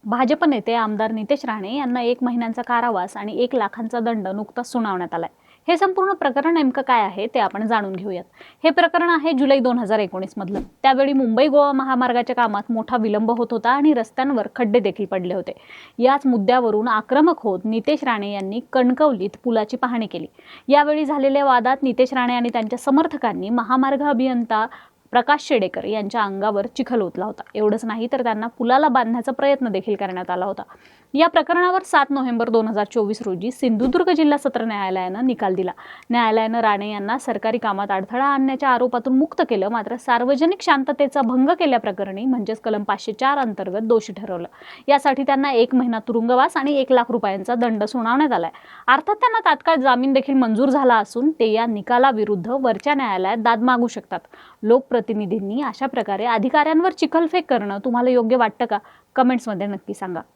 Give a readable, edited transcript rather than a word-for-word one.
भाजप नेते आमदार नितेश राणे यांना 1 महिन्यांचा कारावास आणि 1 लाखांचा दंड नुकताच सुनावण्यात आलाय। हे संपूर्ण प्रकरण नेमकं काय आहे ते आपण जाणून घेऊयात। हे प्रकरण आहे जुलै 2019 मधलं। त्यावेळी मुंबई गोवा महामार्गाच्या कामात मोठा विलंब होत होता आणि रस्त्यांवर खड्डे देखील पडले होते। याच मुद्द्यावरून आक्रमक होत नितेश राणे यांनी कणकवलीत पुलाची पाहणी केली। यावेळी झालेल्या वादात नितेश राणे आणि त्यांच्या समर्थकांनी महामार्ग अभियंता प्रकाश शेडेकर यांच्या अंगावर चिखल ओतला होता। एवढंच नाही तर त्यांना पुलाला बांधण्याचा प्रयत्न देखील करण्यात आला होता। या प्रकरणावर 7 नोव्हेंबर 2024 रोजी सिंधुदुर्ग जिल्हा सत्र न्यायालयानं निकाल दिला। न्यायालयानं राणे यांना सरकारी कामात अडथळा आणण्याच्या आरोपातून मुक्त केलं, मात्र सार्वजनिक शांततेचा भंग केल्याप्रकरणी म्हणजेच कलम 504 अंतर्गत दोषी ठरवलं। यासाठी त्यांना 1 महिना तुरुंगवास आणि 1 लाख रुपयांचा दंड सुनावण्यात आलाय। अर्थात त्यांना तात्काळ जामीन देखील मंजूर झाला असून ते या निकालाविरुद्ध वरच्या न्यायालयात दाद मागू शकतात। लोकप्रतिनिधींनी अशा प्रकारे अधिकाऱ्यांवर चिखलफेक करणं तुम्हाला योग्य वाटतं का? कमेंट्समध्ये नक्की सांगा।